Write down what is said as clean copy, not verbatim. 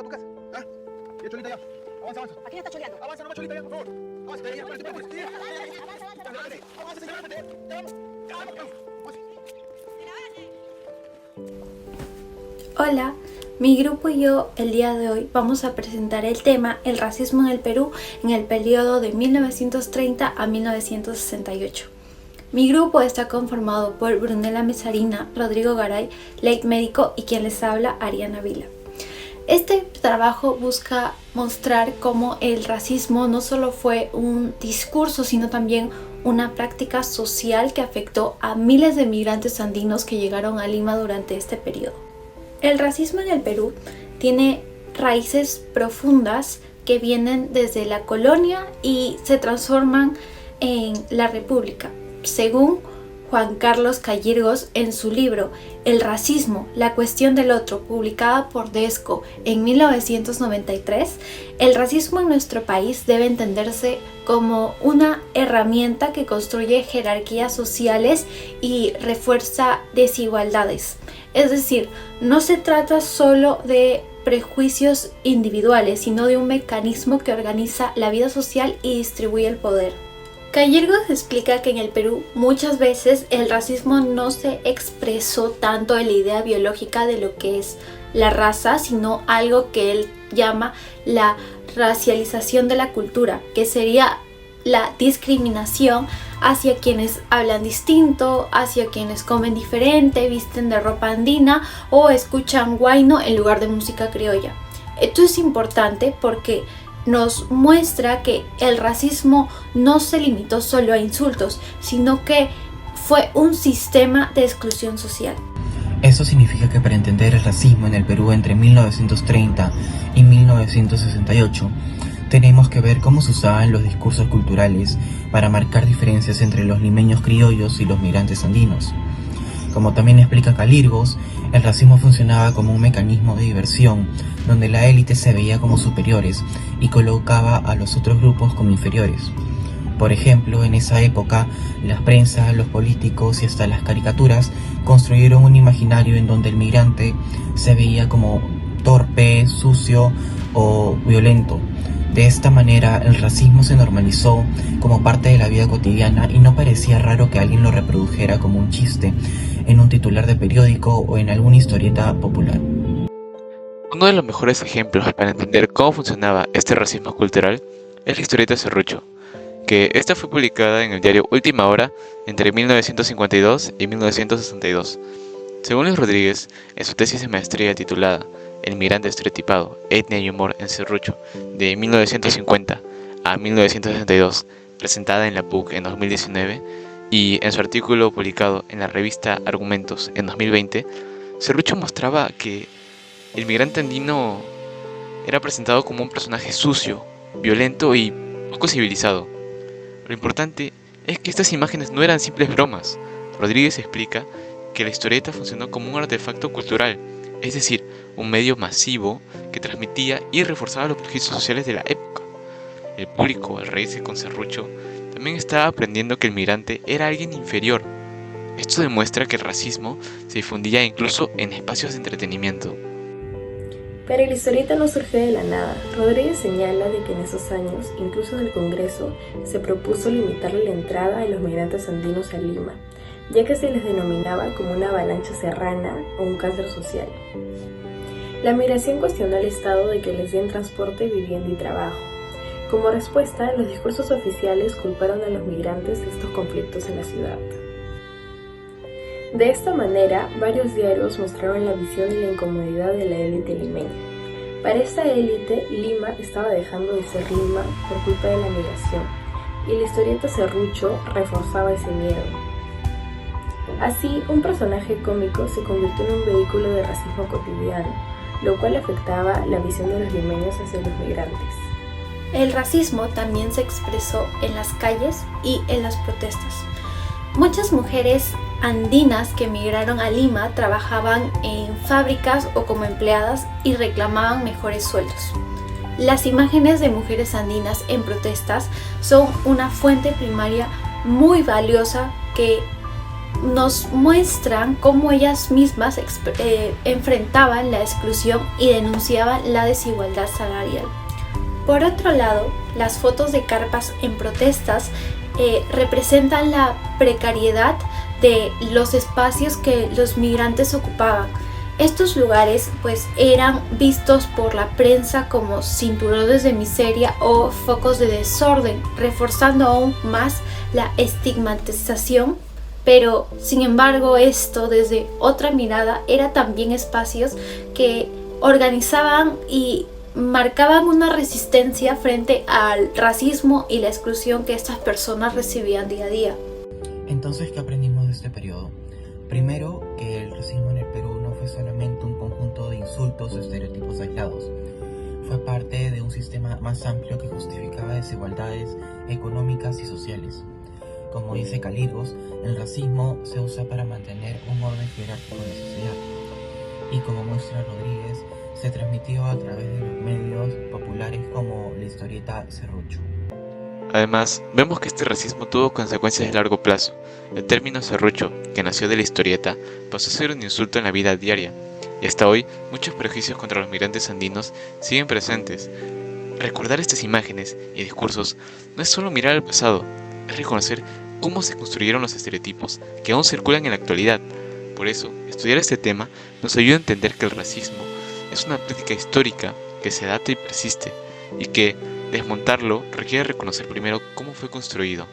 a tu casa. ¿Ah? Ya, Cholita, ya. Avanza, avanza. ¿A quién está choleando? Avanza nomás, Cholita, ya, por favor. Avanza, ya, espérate, espérate. Ya, avanza, señora, espérate. Ya, vamos. Ya, vamos, vamos. Hola, mi grupo y yo el día de hoy vamos a presentar el tema El racismo en el Perú en el periodo de 1930 a 1968. Mi grupo está conformado por Brunella Mesarina, Rodrigo Garay, Leit Médico y quien les habla, Ariana Vila. Este trabajo busca mostrar cómo el racismo no solo fue un discurso, sino también una práctica social que afectó a miles de migrantes andinos que llegaron a Lima durante este periodo. El racismo en el Perú tiene raíces profundas que vienen desde la colonia y se transforman en la República. Según Juan Carlos Cayirgos en su libro El racismo, la cuestión del otro, publicada por Desco en 1993, el racismo en nuestro país debe entenderse como una herramienta que construye jerarquías sociales y refuerza desigualdades. Es decir, no se trata solo de prejuicios individuales, sino de un mecanismo que organiza la vida social y distribuye el poder. Cayirgos explica que en el Perú muchas veces el racismo no se expresó tanto en la idea biológica de lo que es la raza, sino algo que él llama la racialización de la cultura, que sería la discriminación hacia quienes hablan distinto, hacia quienes comen diferente, visten de ropa andina o escuchan huayno en lugar de música criolla. Esto es importante porque nos muestra que el racismo no se limitó solo a insultos, sino que fue un sistema de exclusión social. Esto significa que para entender el racismo en el Perú entre 1930 y 1968, tenemos que ver cómo se usaban los discursos culturales para marcar diferencias entre los limeños criollos y los migrantes andinos. Como también explica Cayirgos, el racismo funcionaba como un mecanismo de diversión donde la élite se veía como superiores y colocaba a los otros grupos como inferiores. Por ejemplo, en esa época, las prensas, los políticos y hasta las caricaturas construyeron un imaginario en donde el migrante se veía como torpe, sucio o violento. De esta manera, el racismo se normalizó como parte de la vida cotidiana y no parecía raro que alguien lo reprodujera como un chiste en un titular de periódico o en alguna historieta popular. Uno de los mejores ejemplos para entender cómo funcionaba este racismo cultural es la historieta Serrucho, que esta fue publicada en el diario Última Hora entre 1952 y 1962. Según Luis Rodríguez, en su tesis de maestría titulada El migrante estereotipado, etnia y humor en Serrucho, de 1950 a 1962, presentada en la PUC en 2019, y en su artículo publicado en la revista Argumentos en 2020, Serrucho mostraba que el migrante andino era presentado como un personaje sucio, violento y poco civilizado. Lo importante es que estas imágenes no eran simples bromas. Rodríguez explica que la historieta funcionó como un artefacto cultural, es decir, un medio masivo que transmitía y reforzaba los prejuicios sociales de la época. El público, al reírse con Serrucho, también estaba aprendiendo que el migrante era alguien inferior. Esto demuestra que el racismo se difundía incluso en espacios de entretenimiento. Pero la historieta no surgió de la nada. Rodríguez señala de que en esos años, incluso en el Congreso, se propuso limitarle la entrada a los migrantes andinos a Lima, ya que se les denominaba como una avalancha serrana o un cáncer social. La migración cuestionó el Estado de que les den transporte, vivienda y trabajo. Como respuesta, los discursos oficiales culparon a los migrantes de estos conflictos en la ciudad. De esta manera, varios diarios mostraron la visión y la incomodidad de la élite limeña. Para esta élite, Lima estaba dejando de ser Lima por culpa de la migración, y la historieta Serrucho reforzaba ese miedo. Así, un personaje cómico se convirtió en un vehículo de racismo cotidiano, lo cual afectaba la visión de los limeños hacia los migrantes. El racismo también se expresó en las calles y en las protestas. Muchas mujeres andinas que emigraron a Lima trabajaban en fábricas o como empleadas y reclamaban mejores sueldos. Las imágenes de mujeres andinas en protestas son una fuente primaria muy valiosa que nos muestran cómo ellas mismas enfrentaban la exclusión y denunciaban la desigualdad salarial. Por otro lado, las fotos de carpas en protestas representan la precariedad de los espacios que los migrantes ocupaban. Estos lugares pues eran vistos por la prensa como cinturones de miseria o focos de desorden, reforzando aún más la estigmatización. Pero sin embargo, esto desde otra mirada era también espacios que organizaban y marcaban una resistencia frente al racismo y la exclusión que estas personas recibían día a día. Entonces, ¿qué aprendimos de este periodo? Primero, que el racismo en el Perú no fue solamente un conjunto de insultos o estereotipos aislados. Fue parte de un sistema más amplio que justificaba desigualdades económicas y sociales. Como dice Calirgos, el racismo se usa para mantener un orden jerárquico en la sociedad. Y como muestra Rodríguez, se transmitió a través de los medios populares como la historieta Serrucho. Además, vemos que este racismo tuvo consecuencias de largo plazo. El término serrucho, que nació de la historieta, pasó a ser un insulto en la vida diaria, y hasta hoy muchos prejuicios contra los migrantes andinos siguen presentes. Recordar estas imágenes y discursos no es solo mirar al pasado, es reconocer cómo se construyeron los estereotipos que aún circulan en la actualidad. Por eso, estudiar este tema nos ayuda a entender que el racismo es una práctica histórica que se data y persiste, y que desmontarlo requiere reconocer primero cómo fue construido.